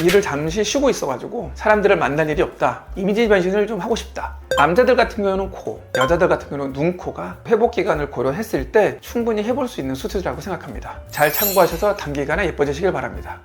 일을 잠시 쉬고 있어가지고 사람들을 만날 일이 없다, 이미지 변신을 좀 하고 싶다. 남자들 같은 경우는 코, 여자들 같은 경우는 눈, 코가 회복 기간을 고려했을 때 충분히 해볼 수 있는 수술이라고 생각합니다. 잘 참고하셔서 단기간에 예뻐지시길 바랍니다.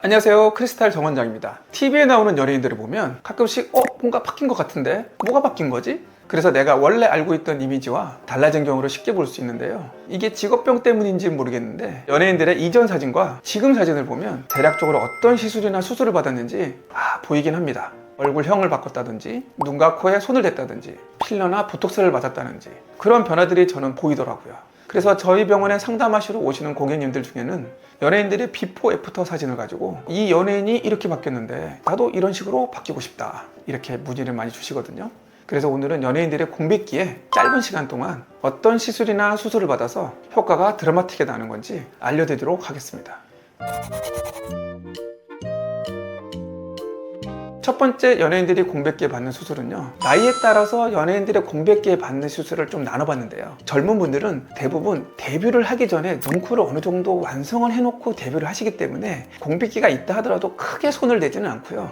안녕하세요, 크리스탈 정원장입니다. TV에 나오는 연예인들을 보면 가끔씩 뭔가 바뀐 것 같은데 뭐가 바뀐 거지? 그래서 내가 원래 알고 있던 이미지와 달라진 경우를 쉽게 볼 수 있는데요, 이게 직업병 때문인지는 모르겠는데 연예인들의 이전 사진과 지금 사진을 보면 대략적으로 어떤 시술이나 수술을 받았는지 보이긴 합니다. 얼굴형을 바꿨다든지 눈과 코에 손을 댔다든지 필러나 보톡스를 맞았다든지 그런 변화들이 저는 보이더라고요. 그래서 저희 병원에 상담하시러 오시는 고객님들 중에는 연예인들의 비포 애프터 사진을 가지고 이 연예인이 이렇게 바뀌었는데 나도 이런 식으로 바뀌고 싶다, 이렇게 문의를 많이 주시거든요. 그래서 오늘은 연예인들의 공백기에 짧은 시간 동안 어떤 시술이나 수술을 받아서 효과가 드라마틱하게 나는 건지 알려드리도록 하겠습니다. 첫 번째 연예인들이 공백기에 받는 수술은요, 나이에 따라서 연예인들의 공백기에 받는 수술을 좀 나눠봤는데요, 젊은 분들은 대부분 데뷔를 하기 전에 눈코를 어느 정도 완성을 해놓고 데뷔를 하시기 때문에 공백기가 있다 하더라도 크게 손을 대지는 않고요,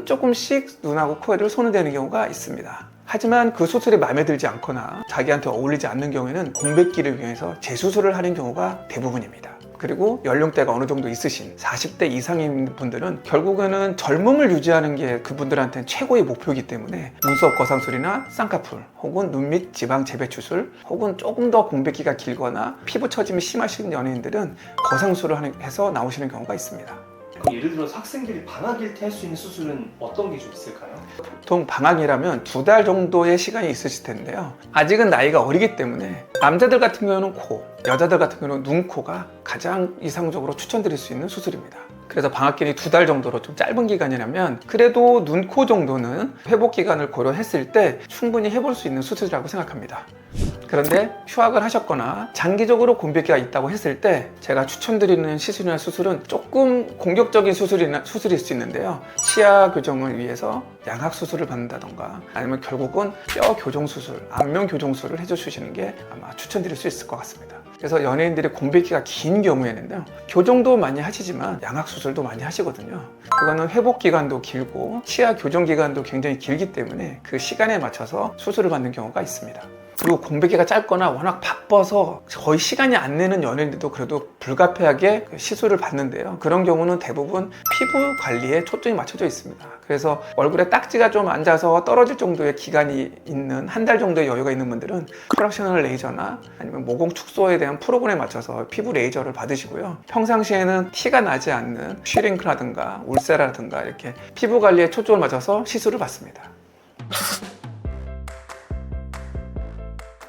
조금씩 눈하고 코에를 손을 대는 경우가 있습니다. 하지만 그 수술이 마음에 들지 않거나 자기한테 어울리지 않는 경우에는 공백기를 위해서 재수술을 하는 경우가 대부분입니다. 그리고 연령대가 어느 정도 있으신 40대 이상인 분들은 결국에는 젊음을 유지하는 게 그분들한테는 최고의 목표이기 때문에 눈썹 거상술이나 쌍꺼풀 혹은 눈 밑 지방 재배추술 혹은 조금 더 공백기가 길거나 피부 처짐이 심하신 연예인들은 거상술을 해서 나오시는 경우가 있습니다. 그럼 예를 들어서 학생들이 방학일 때 할 수 있는 수술은 어떤 게 좀 있을까요? 보통 방학이라면 2달 정도의 시간이 있으실 텐데요, 아직은 나이가 어리기 때문에 남자들 같은 경우는 코, 여자들 같은 경우는 눈, 코가 가장 이상적으로 추천드릴 수 있는 수술입니다. 그래서 방학기간이 2달 정도로 좀 짧은 기간이라면 그래도 눈, 코 정도는 회복 기간을 고려했을 때 충분히 해볼 수 있는 수술이라고 생각합니다. 그런데 휴학을 하셨거나 장기적으로 공백기가 있다고 했을 때 제가 추천드리는 시술이나 수술은 조금 공격적인 수술일 수 있는데요, 치아 교정을 위해서 양악 수술을 받는다던가 아니면 결국은 뼈 교정 수술, 안면 교정 수술을 해주시는 게 아마 추천드릴 수 있을 것 같습니다. 그래서 연예인들이 공백기가 긴 경우에는요, 교정도 많이 하시지만 양악 수술도 많이 하시거든요. 그거는 회복 기간도 길고 치아 교정 기간도 굉장히 길기 때문에 그 시간에 맞춰서 수술을 받는 경우가 있습니다. 그리고 공백기가 짧거나 워낙 바빠서 거의 시간이 안 내는 연예인들도 그래도 불가피하게 시술을 받는데요, 그런 경우는 대부분 피부 관리에 초점이 맞춰져 있습니다. 그래서 얼굴에 딱지가 좀 앉아서 떨어질 정도의 기간이 있는 한 달 정도의 여유가 있는 분들은 프락셔널 레이저나 아니면 모공 축소에 대한 프로그램에 맞춰서 피부 레이저를 받으시고요, 평상시에는 티가 나지 않는 슈링크라든가 울세라든가 이렇게 피부 관리에 초점을 맞춰서 시술을 받습니다.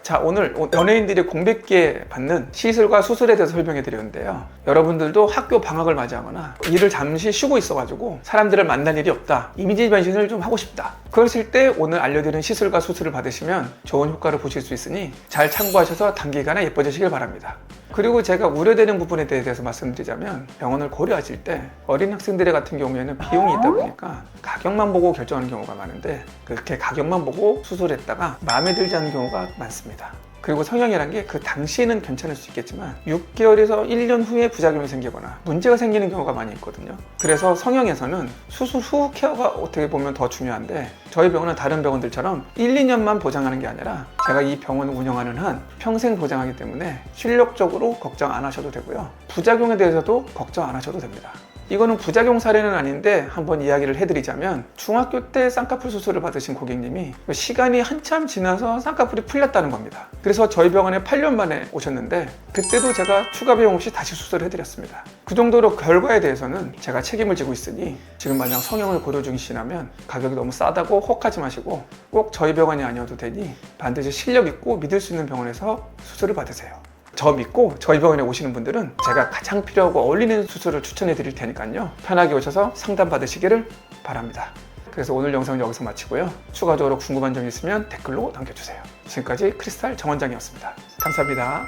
자, 오늘 연예인들이 공백기에 받는 시술과 수술에 대해서 설명해 드렸는데요, 여러분들도 학교 방학을 맞이하거나 일을 잠시 쉬고 있어가지고 사람들을 만날 일이 없다, 이미지 변신을 좀 하고 싶다, 그러실 때 오늘 알려드린 시술과 수술을 받으시면 좋은 효과를 보실 수 있으니 잘 참고하셔서 단기간에 예뻐지시길 바랍니다. 그리고 제가 우려되는 부분에 대해서 말씀드리자면, 병원을 고려하실 때 어린 학생들 같은 경우에는 비용이 있다 보니까 가격만 보고 결정하는 경우가 많은데 그렇게 가격만 보고 수술했다가 마음에 들지 않는 경우가 많습니다. 그리고 성형이란 게 그 당시에는 괜찮을 수 있겠지만 6개월에서 1년 후에 부작용이 생기거나 문제가 생기는 경우가 많이 있거든요. 그래서 성형에서는 수술 후 케어가 어떻게 보면 더 중요한데, 저희 병원은 다른 병원들처럼 1, 2년만 보장하는 게 아니라 제가 이 병원을 운영하는 한 평생 보장하기 때문에 실력적으로 걱정 안 하셔도 되고요, 부작용에 대해서도 걱정 안 하셔도 됩니다. 이거는 부작용 사례는 아닌데 한번 이야기를 해드리자면, 중학교 때 쌍꺼풀 수술을 받으신 고객님이 시간이 한참 지나서 쌍꺼풀이 풀렸다는 겁니다. 그래서 저희 병원에 8년 만에 오셨는데 그때도 제가 추가 비용 없이 다시 수술을 해드렸습니다. 그 정도로 결과에 대해서는 제가 책임을 지고 있으니 지금 만약 성형을 고려 중이시라면 가격이 너무 싸다고 혹하지 마시고 꼭 저희 병원이 아니어도 되니 반드시 실력 있고 믿을 수 있는 병원에서 수술을 받으세요. 저 믿고 저희 병원에 오시는 분들은 제가 가장 필요하고 어울리는 수술을 추천해 드릴 테니까요, 편하게 오셔서 상담 받으시기를 바랍니다. 그래서 오늘 영상은 여기서 마치고요, 추가적으로 궁금한 점이 있으면 댓글로 남겨주세요. 지금까지 크리스탈 정원장이었습니다. 감사합니다.